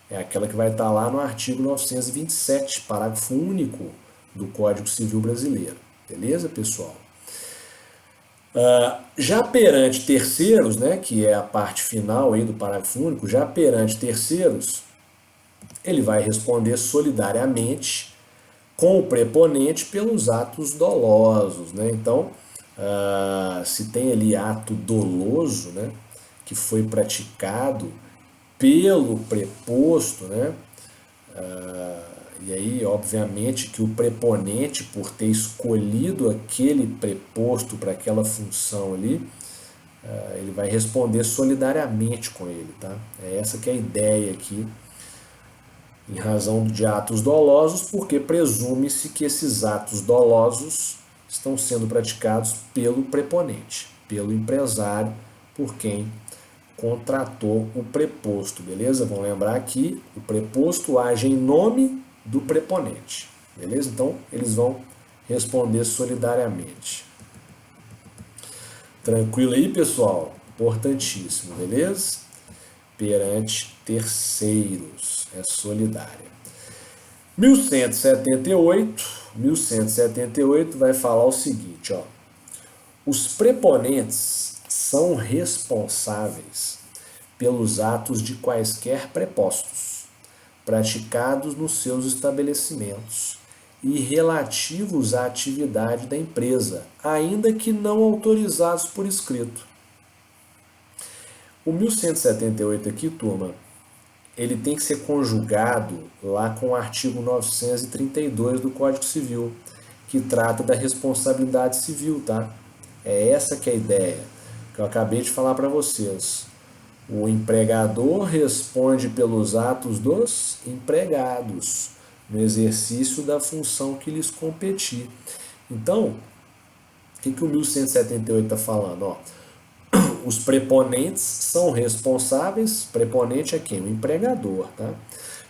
É aquela que vai estar lá no artigo 927, parágrafo único do Código Civil Brasileiro. Beleza, pessoal? Já perante terceiros, né, que é a parte final aí do parágrafo único, já perante terceiros, ele vai responder solidariamente com o preponente pelos atos dolosos, né? Então, se tem ali ato doloso, né, que foi praticado pelo preposto, né? E aí, obviamente, que o preponente, por ter escolhido aquele preposto para aquela função ali, ele vai responder solidariamente com ele, tá? É essa que é a ideia aqui, em razão de atos dolosos, porque presume-se que esses atos dolosos estão sendo praticados pelo preponente, pelo empresário, por quem contratou o preposto, beleza? Vamos lembrar que o preposto age em nome do preponente, beleza? Então, eles vão responder solidariamente. Tranquilo aí, pessoal? Importantíssimo, beleza? Perante terceiros, é solidária. 1178 vai falar o seguinte, ó. Os preponentes são responsáveis pelos atos de quaisquer prepostos praticados nos seus estabelecimentos e relativos à atividade da empresa, ainda que não autorizados por escrito. O 1178 aqui, turma, ele tem que ser conjugado lá com o artigo 932 do Código Civil, que trata da responsabilidade civil, tá? É essa que é a ideia, que eu acabei de falar para vocês. O empregador responde pelos atos dos empregados, no exercício da função que lhes competir. Então, o que o 1178 está falando? Ó, os preponentes são responsáveis, preponente é quem? O empregador, tá?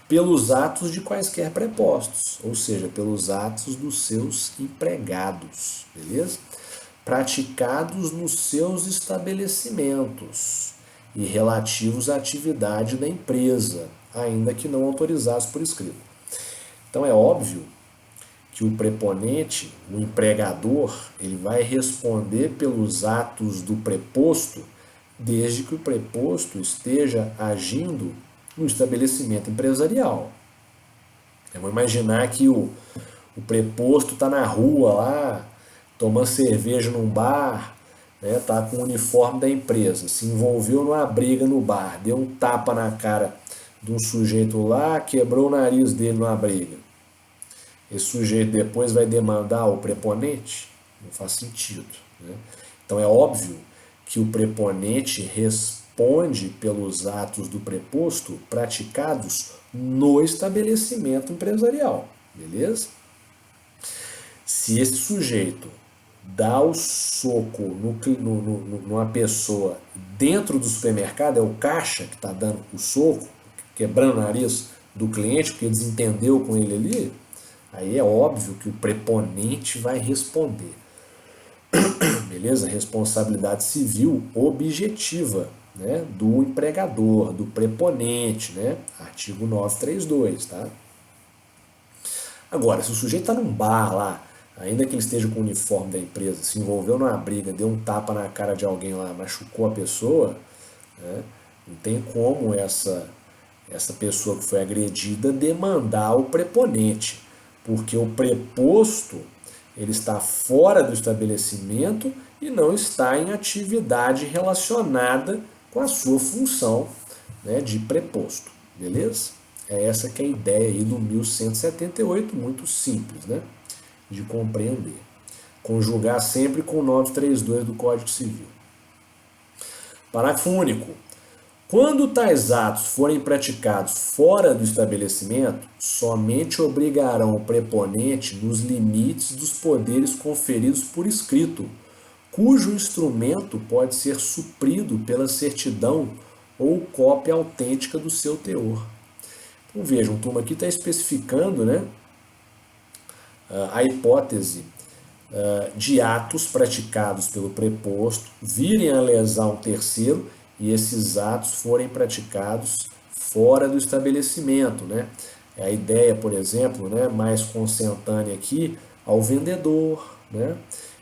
Pelos atos de quaisquer prepostos, ou seja, pelos atos dos seus empregados, beleza? Praticados nos seus estabelecimentos e relativos à atividade da empresa, ainda que não autorizados por escrito. Então é óbvio que o preponente, o empregador, ele vai responder pelos atos do preposto, desde que o preposto esteja agindo no estabelecimento empresarial. Vamos imaginar que o preposto está na rua lá, tomando cerveja num bar, né, tá com o uniforme da empresa, se envolveu numa briga no bar, deu um tapa na cara de um sujeito lá, quebrou o nariz dele numa briga. Esse sujeito depois vai demandar o preponente? Não faz sentido, né? Então é óbvio que o preponente responde pelos atos do preposto praticados no estabelecimento empresarial, beleza? Se esse sujeito dá o soco numa pessoa dentro do supermercado, é o caixa que está dando o soco, quebrando o nariz do cliente, porque desentendeu com ele ali, aí é óbvio que o preponente vai responder. Beleza? Responsabilidade civil objetiva, né, do empregador, do preponente, né? Artigo 932, tá? Agora, se o sujeito está num bar lá, ainda que ele esteja com o uniforme da empresa, se envolveu numa briga, deu um tapa na cara de alguém lá, machucou a pessoa, né, não tem como essa pessoa que foi agredida demandar o preponente, porque o preposto ele está fora do estabelecimento e não está em atividade relacionada com a sua função, né, de preposto, beleza? É essa que é a ideia aí do 1178, muito simples, né, de compreender. Conjugar sempre com o 932 do Código Civil. Parágrafo único. Quando tais atos forem praticados fora do estabelecimento, somente obrigarão o preponente nos limites dos poderes conferidos por escrito, cujo instrumento pode ser suprido pela certidão ou cópia autêntica do seu teor. Então vejam, turma, aqui está especificando, né, a hipótese de atos praticados pelo preposto virem a lesar um terceiro e esses atos forem praticados fora do estabelecimento, né? A ideia, por exemplo, né, mais consentânea aqui ao vendedor, né,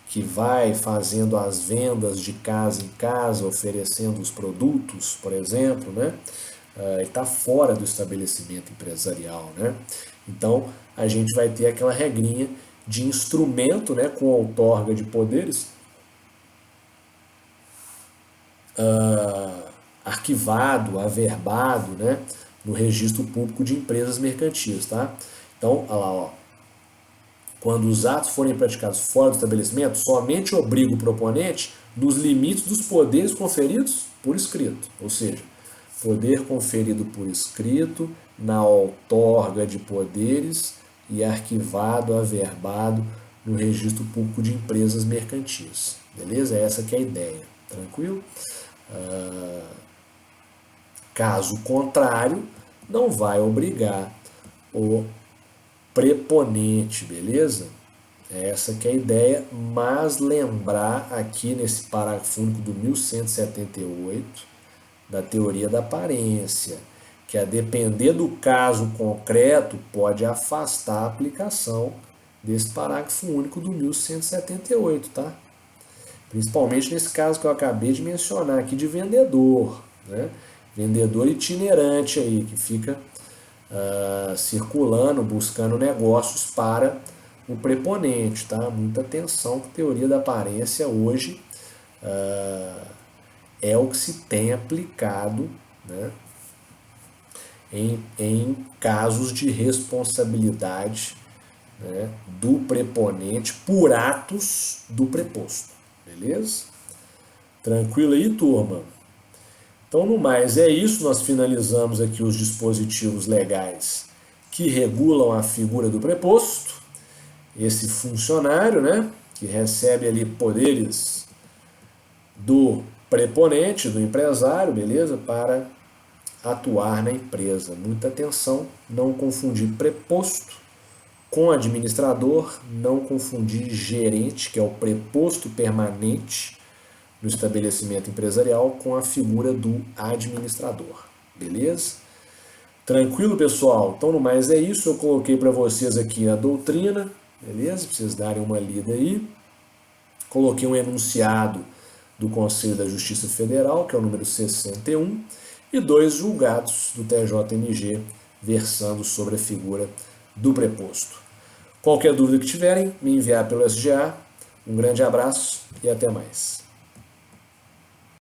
que vai fazendo as vendas de casa em casa, oferecendo os produtos, por exemplo, né? Ele está fora do estabelecimento empresarial, né? Então a gente vai ter aquela regrinha de instrumento, né, com outorga de poderes arquivado, averbado, né, no registro público de empresas mercantis, tá? Então, olha lá, ó. Quando os atos forem praticados fora do estabelecimento, somente obriga o proponente nos limites dos poderes conferidos por escrito, ou seja, poder conferido por escrito, na outorga de poderes e arquivado, averbado no registro público de empresas mercantis. Beleza? Essa que é a ideia. Tranquilo? Caso contrário, não vai obrigar o preponente, beleza? Essa que é a ideia, mas lembrar aqui nesse parágrafo único do 1178 da teoria da aparência, que a depender do caso concreto pode afastar a aplicação desse parágrafo único do 1178, tá? Principalmente nesse caso que eu acabei de mencionar aqui de vendedor, né? Vendedor itinerante aí, que fica circulando, buscando negócios para o preponente, tá? Muita atenção, que teoria da aparência hoje é o que se tem aplicado, né, em casos de responsabilidade, né, do preponente por atos do preposto, beleza? Tranquilo aí, turma? Então, no mais, é isso. Nós finalizamos aqui os dispositivos legais que regulam a figura do preposto, esse funcionário, né, que recebe ali poderes do preponente, do empresário, beleza? Para atuar na empresa. Muita atenção, não confundir preposto com administrador, não confundir gerente, que é o preposto permanente no estabelecimento empresarial, com a figura do administrador. Beleza? Tranquilo, pessoal? Então, no mais é isso. Eu coloquei para vocês aqui a doutrina, beleza? Para vocês darem uma lida aí. Coloquei um enunciado do Conselho da Justiça Federal, que é o número 61, e 2 julgados do TJMG versando sobre a figura do preposto. Qualquer dúvida que tiverem, me enviar pelo SGA. Um grande abraço e até mais.